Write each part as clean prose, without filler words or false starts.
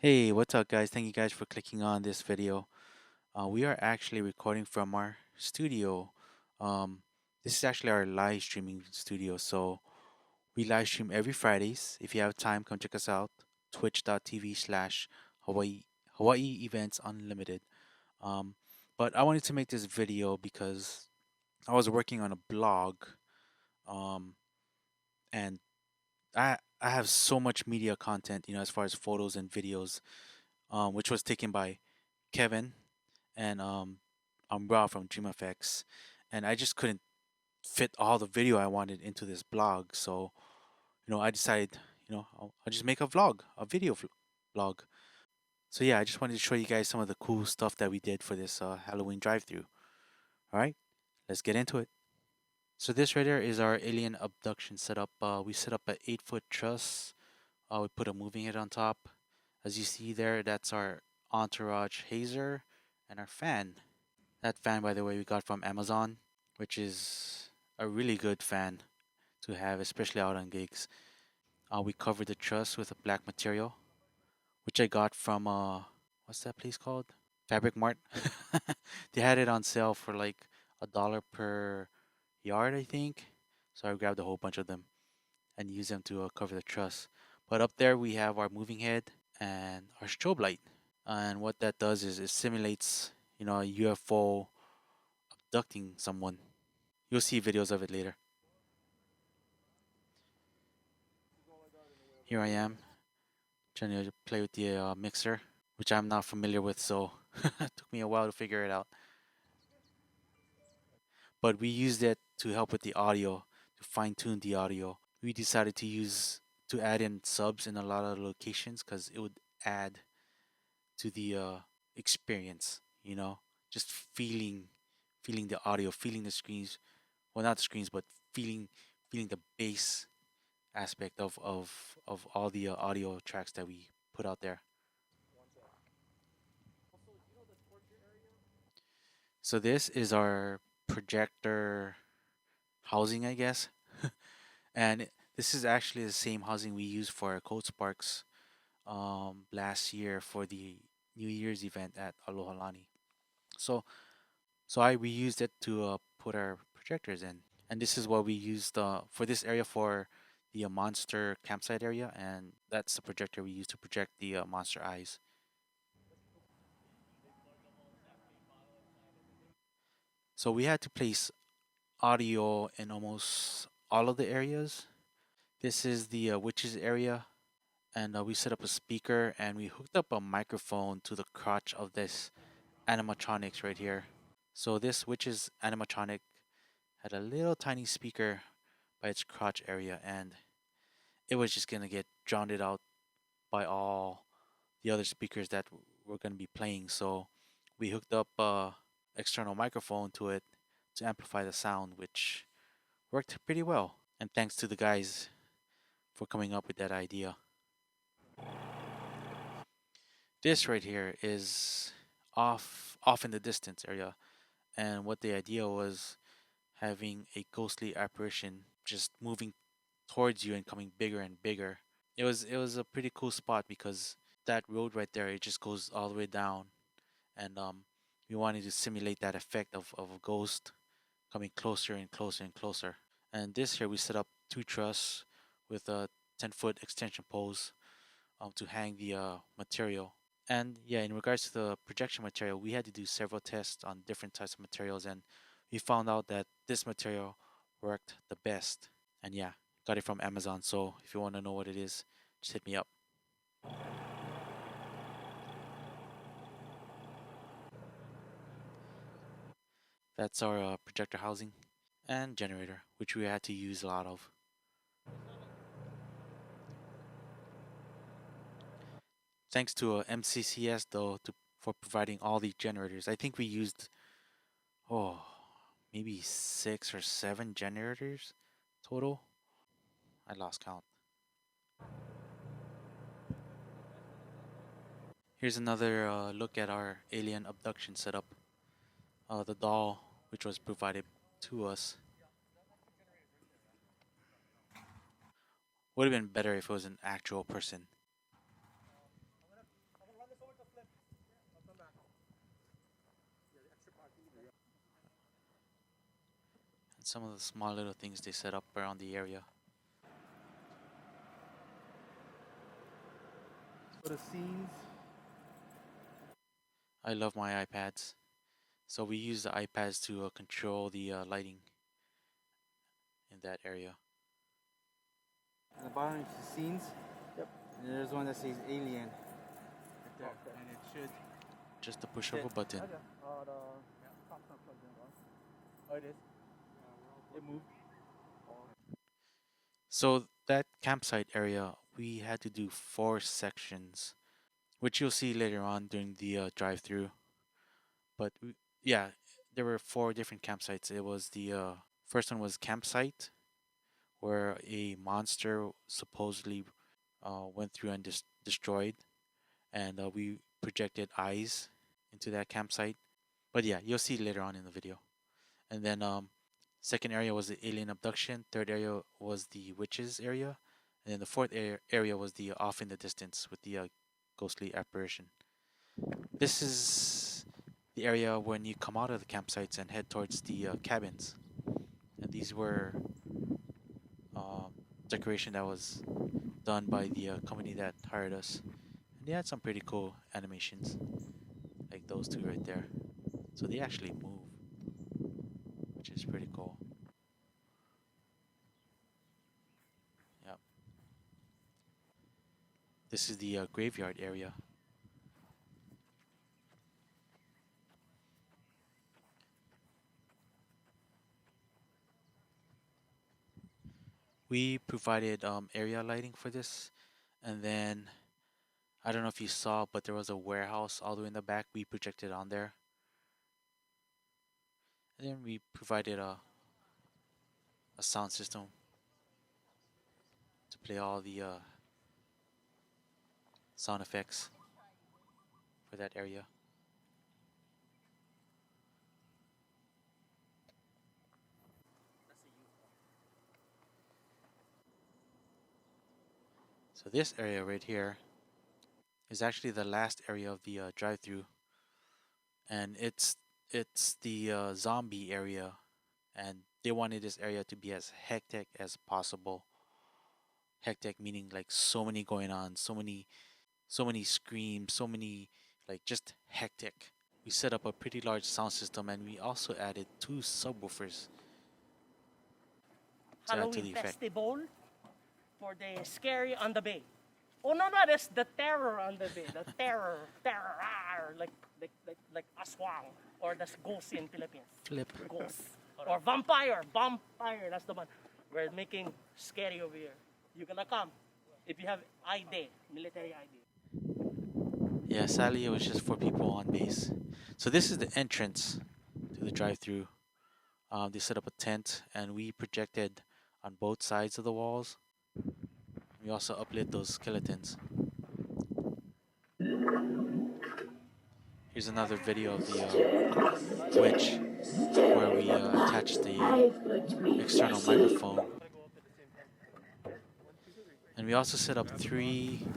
Hey, what's up, guys? Thank you guys for clicking on this video. We are actually recording from our studio. Um, this is actually our live streaming studio. So we live stream every Fridays. If you have time, come check us out. Twitch.tv/Hawaii Hawaii Events Unlimited. Um, but I wanted to make this video because I was working on a blog, um, and I have so much media content, as far as photos and videos, which was taken by Kevin and I'm Rob from DreamFX, and I just couldn't fit all the video I wanted into this blog. So I decided, I'll just make a vlog, a video vlog. So yeah, I just wanted to show you guys some of the cool stuff that we did for this Halloween drive-through. All right, let's get into it. So this right here is our alien abduction setup. We set up an 8-foot truss. We put a moving head on top. As you see there, that's our entourage hazer and our fan. That fan, by the way, we got from Amazon, which is a really good fan to have, especially out on gigs. We covered the truss with a black material, which I got from what's that place called? Fabric Mart. They had it on sale for like $1 per yard, I think. So I grabbed a whole bunch of them and used them to cover the truss. But up there we have our moving head and our strobe light. And what that does is it simulates, a UFO abducting someone. You'll see videos of it later. Here I am trying to play with the mixer, which I'm not familiar with, so it took me a while to figure it out. But we used it to help with the audio, to fine tune the audio. We decided to add in subs in a lot of locations because it would add to the experience. Just feeling the audio, feeling the screens. Well, not the screens, but feeling the bass aspect of all the audio tracks that we put out there. So this is our projector housing, I guess. And this is actually the same housing we used for our Code Sparks last year for the New Year's event at Aloha Lani. So so I reused it to put our projectors in. And this is what we used for this area for the monster campsite area, and that's the projector we used to project the monster eyes. So we had to place audio in almost all of the areas. This is the witches area, and we set up a speaker and we hooked up a microphone to the crotch of this animatronics right here. So this witch's animatronic had a little tiny speaker by its crotch area, and it was just gonna get drowned out by all the other speakers that were gonna be playing. So we hooked up a external microphone to it to amplify the sound, which worked pretty well. And thanks to the guys for coming up with that idea. This right here is off in the distance area, and what the idea was having a ghostly apparition just moving towards you and coming bigger and bigger. It was a pretty cool spot because that road right there, it just goes all the way down, and we wanted to simulate that effect of a ghost coming closer and closer and closer. And this here we set up two truss with a 10-foot extension poles to hang the material. And yeah, in regards to the projection material, we had to do several tests on different types of materials, and we found out that this material worked the best. And yeah, got it from Amazon. So if you want to know what it is, just hit me up. That's our projector housing and generator, which we had to use a lot of. Thanks to MCCS though for providing all the generators. I think we used oh maybe 6 or 7 generators total. I lost count. Here's another look at our alien abduction setup. The doll, which was provided to us, would have been better if it was an actual person. and some of the small little things they set up around the area. For the scenes. I love my iPads. So we use the iPads to control the lighting in that area. At the bottom is the scenes. Yep. And there's one that says alien. Right there. Okay. And it should. Just a push of a button. Okay. The top's not plugged in, though. Oh, it is. It moved. So that campsite area, we had to do 4 sections, which you'll see later on during the drive-through. But yeah, there were 4 different campsites. It was the first one was campsite, where a monster supposedly went through and destroyed, and we projected eyes into that campsite. But yeah, you'll see later on in the video. And then second area was the alien abduction. Third area was the witches area, and then the fourth area was the off in the distance with the ghostly apparition. This is the area when you come out of the campsites and head towards the cabins, and these were decoration that was done by the company that hired us, and they had some pretty cool animations, like those two right there. So they actually move, which is pretty cool. Yeah. This is the graveyard area. We provided area lighting for this, and then I don't know if you saw, but there was a warehouse all the way in the back. We projected on there, and then we provided a sound system to play all the sound effects for that area. So this area right here is actually the last area of the drive-through, and it's the zombie area, and they wanted this area to be as hectic as possible. Hectic meaning like so many going on, so many screams, so many, like, just hectic. We set up a pretty large sound system, and we also added 2 subwoofers to add to Halloween the effect. festival for the scary on the bay. Oh no, that's the terror on the bay. The terror, like aswang, or that's ghost in Philippines. Flip. Ghost or vampire. That's the one. We're making scary over here. You're gonna come if you have ID, military ID. Yeah, sadly it was just for people on base. So this is the entrance to the drive-through. They set up a tent, and we projected on both sides of the walls. We also uplit those skeletons. Here's another video of the witch, where we attached the external microphone. And we also set up 3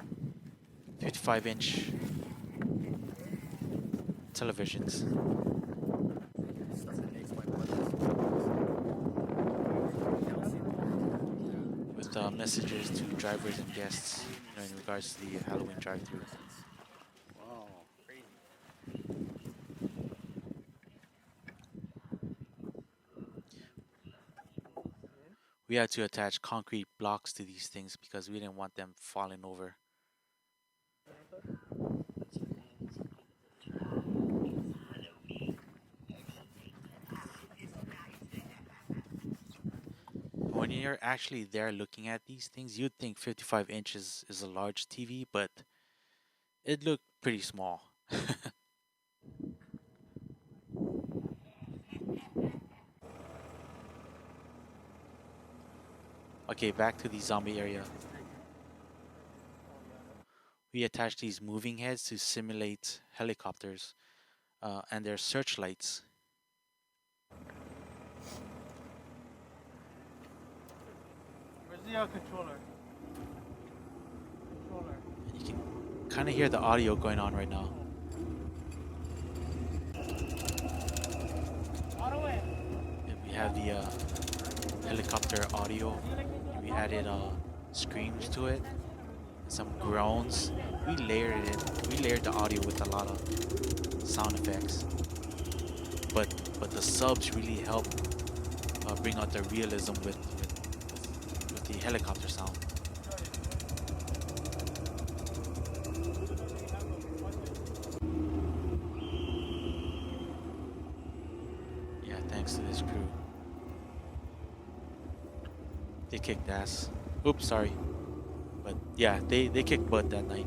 55-inch televisions. With messages to drivers and guests, in regards to the Halloween drive-through. Wow. Crazy. We had to attach concrete blocks to these things because we didn't want them falling over. When you're actually there looking at these things, you'd think 55 inches is a large TV, but it looked pretty small. Okay, back to the zombie area. We attached these moving heads to simulate helicopters and their searchlights. Where's the controller? And you can kind of hear the audio going on right now. And we have the helicopter audio, and we added screams to it and some groans. We layered it. We layered the audio with a lot of sound effects. But the subs really help bring out the realism with the helicopter sound. Yeah, thanks to this crew. They kicked ass. Oops, sorry. But yeah, they kicked butt that night.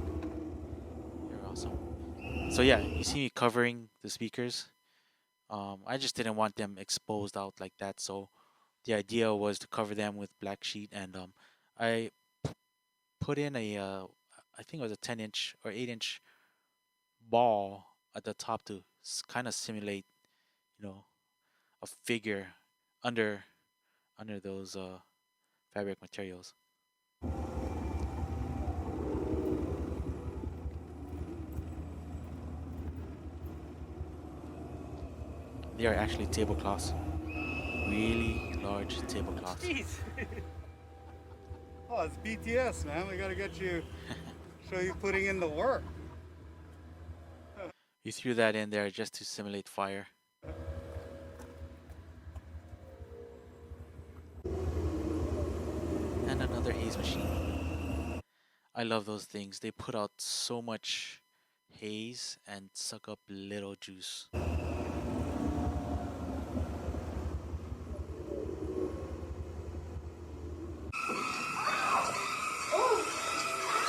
They're awesome. So yeah, you see me covering the speakers. I just didn't want them exposed out like that. So the idea was to cover them with black sheet, and I put in a I think it was a 10-inch or 8-inch ball at the top to kind of simulate, you know, a figure under those fabric materials. They are actually tablecloths, really large tablecloths. Jeez. Oh, it's BTS, man. We gotta get you, show you putting in the work. You threw that in there just to simulate fire. And another haze machine. I love those things. They put out so much haze and suck up little juice.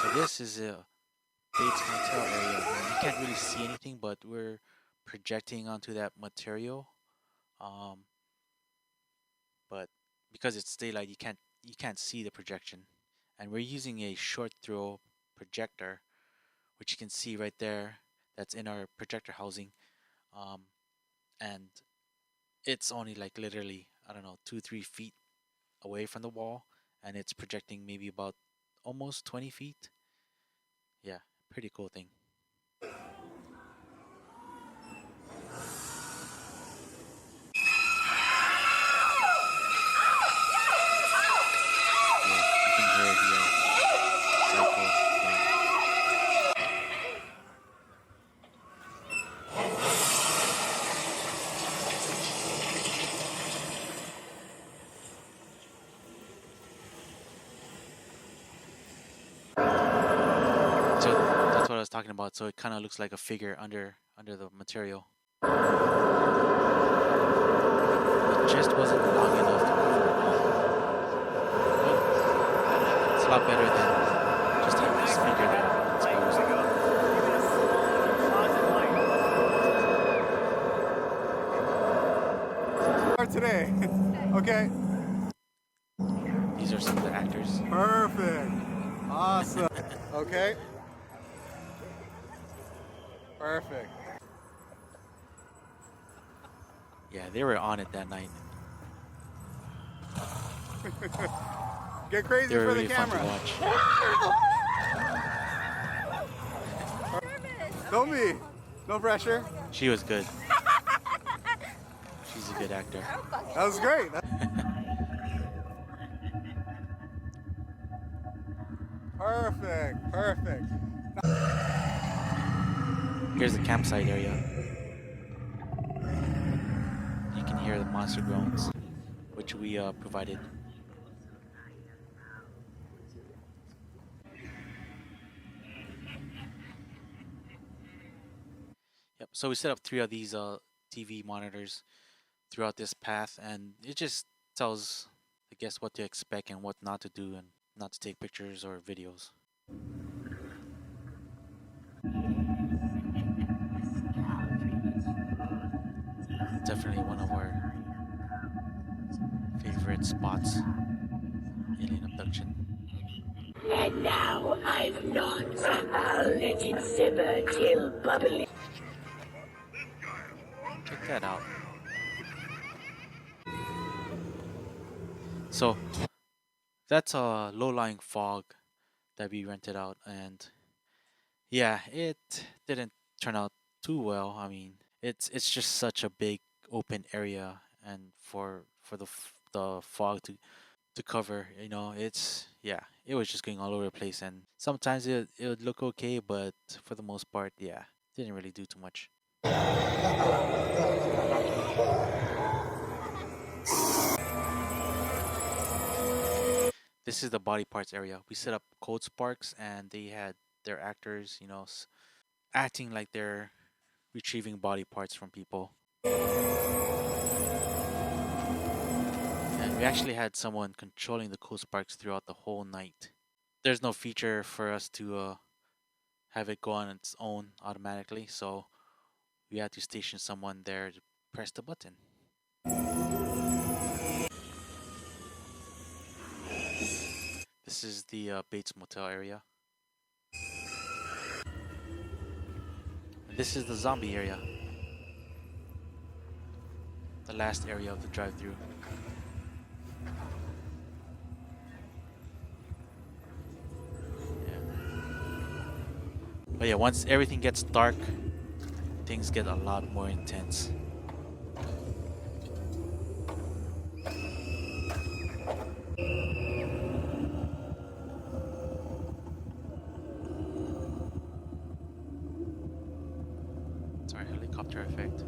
So this is a Bates Motel area. And you can't really see anything, but we're projecting onto that material. But because it's daylight, you can't see the projection. And we're using a short throw projector, which you can see right there. That's in our projector housing, um, and it's only like literally, I don't know, 2-3 feet away from the wall, and it's projecting maybe about almost 20 feet. Yeah, pretty cool thing. Yeah, you can hear the cycle going. So that's what I was talking about. So it kind of looks like a figure under the material. It just wasn't long enough to cover it all. But it's a lot better than just having this figure there exposed. For today. Okay. These are some of the actors. Perfect. Awesome. Okay. Perfect. Yeah, they were on it that night. Get crazy They were for the really fun to camera. watch. Don't be. No pressure. She was good. She's a good actor. That was great. Perfect. Perfect. Here's the campsite area. You can hear the monster groans, which we provided. Yep. So we set up 3 of these TV monitors throughout this path, and it just tells the guests what to expect and what not to do, and not to take pictures or videos. Definitely one of our favorite spots. Alien abduction. And now I've not. I'll let it simmer till bubbly. Check that out. So that's a low-lying fog that we rented out, and yeah, it didn't turn out too well. I mean, it's just such a big open area, and for the the fog to cover. You know, it's yeah, it was just going all over the place, and sometimes it would look okay, but for the most part, yeah, didn't really do too much. This is the body parts area. We set up code sparks, and they had their actors, you know, acting like they're retrieving body parts from people. And we actually had someone controlling the code sparks throughout the whole night. There's no feature for us to have it go on its own automatically, so we had to station someone there to press the button. This is the Bates Motel area. And this is the zombie area. The last area of the drive-thru. Yeah. But yeah, once everything gets dark, things get a lot more intense. Sorry, helicopter effect.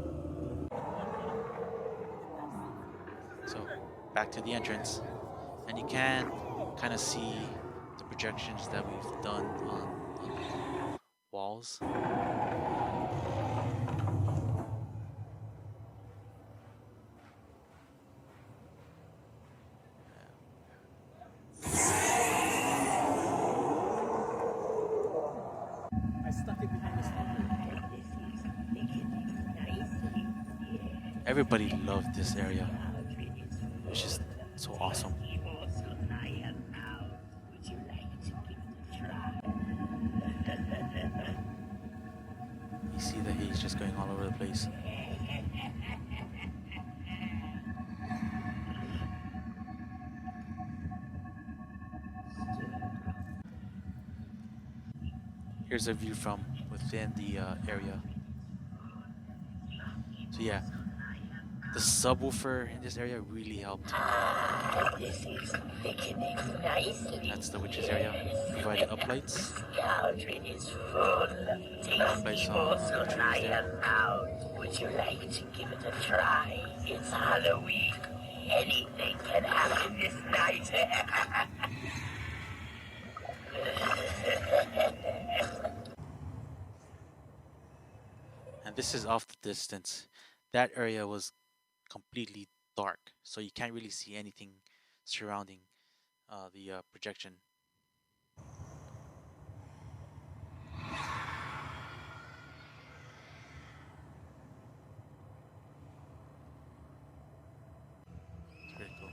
So, back to the entrance. And you can kind of see the projections that we've done on the walls. I stuck it behind the stopper. Everybody loved this area. It's just so awesome. You see the haze just going all over the place. Here's a view from within the area. So yeah, the subwoofer in this area really helped. This is thickening nicely. That's the witch's area. Provided uplights. Cauldron is full. Tasty morsel I am out. Would you like to give it a try? It's Halloween. Anything can happen this night. And this is off the distance. That area was completely dark, so you can't really see anything surrounding the projection. It's pretty cool.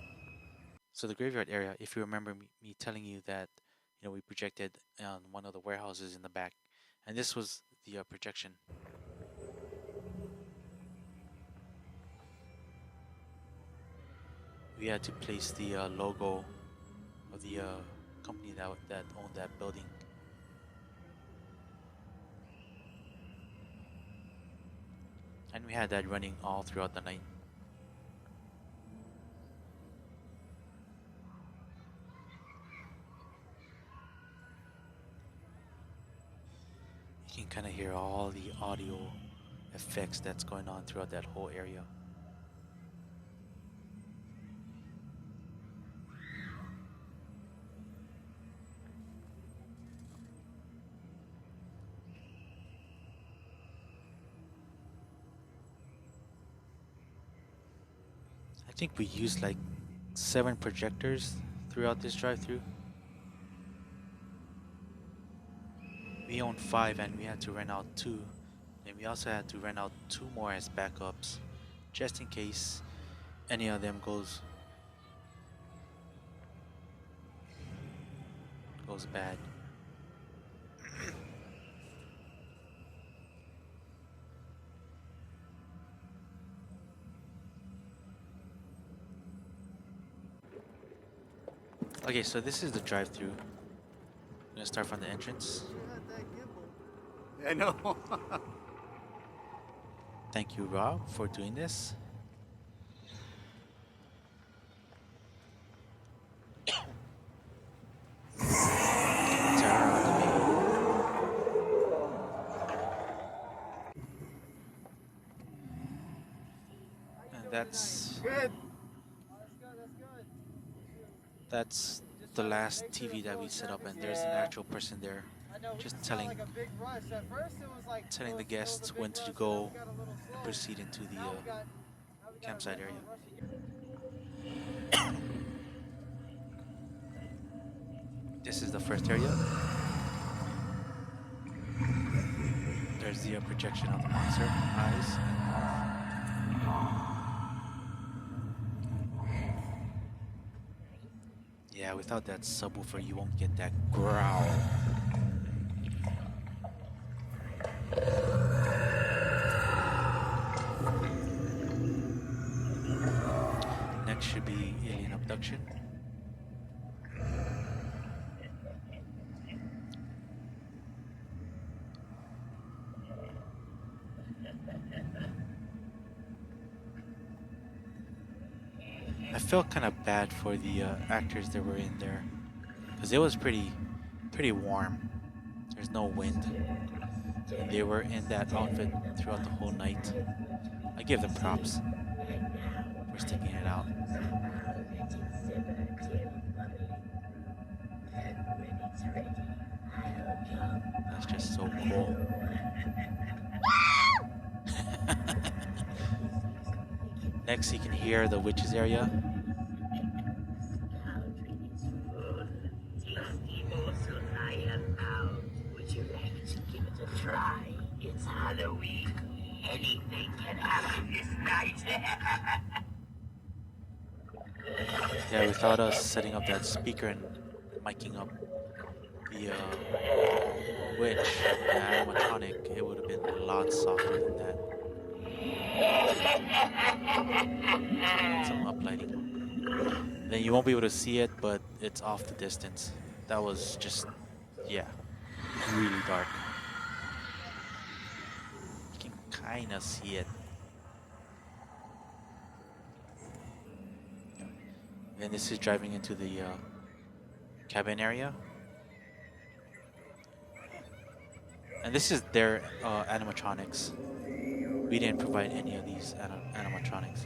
So the graveyard area, if you remember me telling you that, you know, we projected on one of the warehouses in the back, and this was the projection. We had to place the logo of the company that owned that building. And we had that running all throughout the night. You can kind of hear all the audio effects that's going on throughout that whole area. I think we used like 7 projectors throughout this drive-thru. We owned 5 and we had to rent out 2. And we also had to rent out 2 more as backups, just in case any of them goes bad. Okay, so this is the drive-thru. I'm gonna start from the entrance. I know. Thank you, Rob, for doing this. That's Good. that's the last TV that we set up, and there's an actual person there, just telling Like a big rush. At first it was like telling the it was a guests big when to rush, go now we got a little and slower. proceed into the Now we got a campsite area. rush. This is the first area. There's the projection of the monster eyes and mouth. Yeah, without that subwoofer, you won't get that growl. Next should be alien abduction. I felt kind of bad for the actors that were in there, because it was pretty warm. There's no wind, and they were in that outfit throughout the whole night. I give them props for sticking it out. That's just so cool. Next, you can hear the witches area. Would you like to give it a try? It's Halloween. Anything can happen this night. Yeah, without us setting up that speaker and miking up the witch, the animatronic, it would have been a lot softer than that. Some uplighting. Then you won't be able to see it, but it's off the distance. That was just, yeah, really dark. You can kind of see it. And this is driving into the cabin area. And this is their animatronics. We didn't provide any of these animatronics.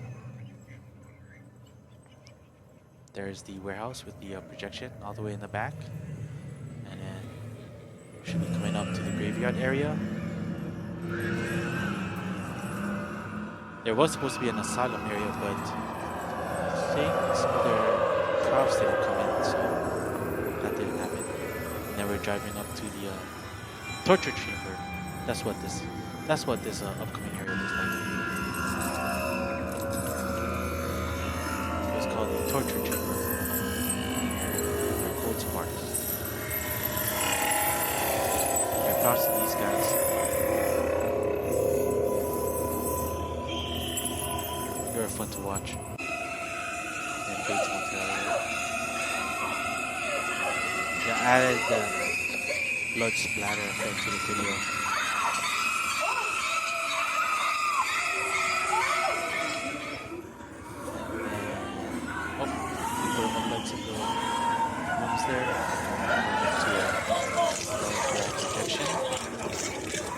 There's the warehouse with the projection all the way in the back. And then should be coming up to the graveyard area. There was supposed to be an asylum area, but I think some of their props didn't come in, so that didn't happen. And then we're driving up to the torture chamber. That's what this upcoming area looks like. It's called the torture chamber. They're cold sparks. They're props to these guys. They were fun to watch. And Bates Motel. They added the blood splatter effect to the video.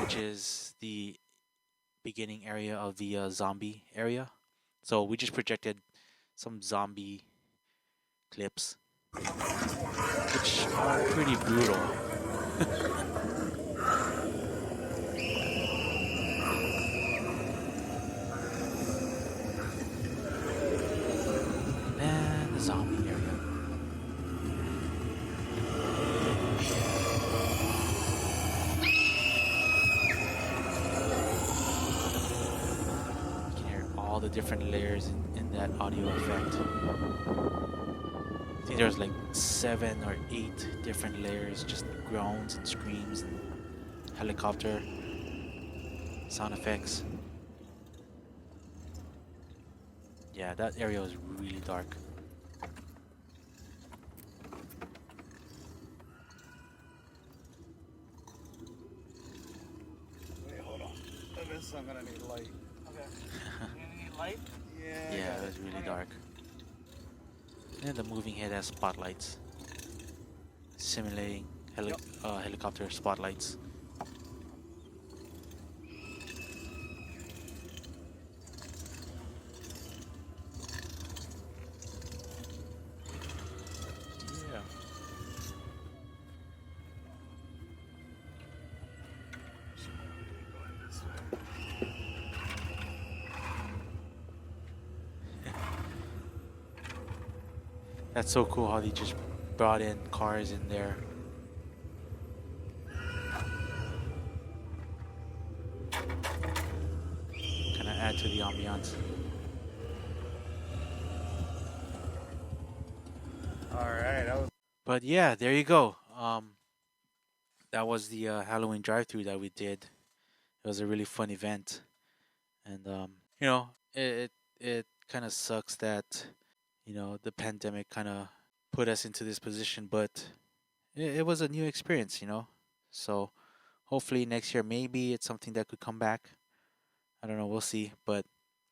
Which is the beginning area of the zombie area. So we just projected some zombie clips, which are pretty brutal. And the zombie area. All the different layers in that audio effect. I think there's like 7 or 8 different layers, just groans and screams and helicopter sound effects. Yeah, that area was really dark. Wait, hold on. This I'm gonna need light. Okay. You need light? Yeah. Yeah, it was really dark. And the moving head has spotlights, simulating helicopter spotlights. That's so cool how they just brought in cars in there. Kind of add to the ambiance. All right, that was But yeah, there you go. That was the Halloween drive-through that we did. It was a really fun event, and you know, it kind of sucks that the pandemic kind of put us into this position, but it was a new experience, So hopefully next year, maybe it's something that could come back. I don't know, we'll see. But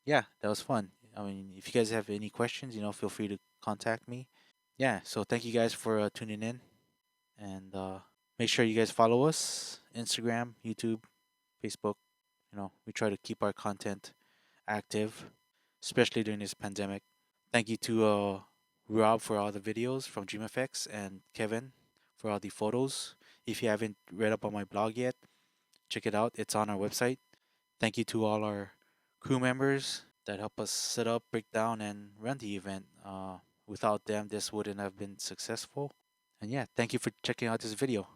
yeah, that was fun. I mean, if you guys have any questions, feel free to contact me. Yeah, so thank you guys for tuning in, and make sure you guys follow us Instagram, YouTube, Facebook. We try to keep our content active, especially during this pandemic. Thank you to Rob for all the videos from DreamFX and Kevin for all the photos. If you haven't read up on my blog yet, check it out. It's on our website. Thank you to all our crew members that help us set up, break down, and run the event. Without them, this wouldn't have been successful. And yeah, thank you for checking out this video.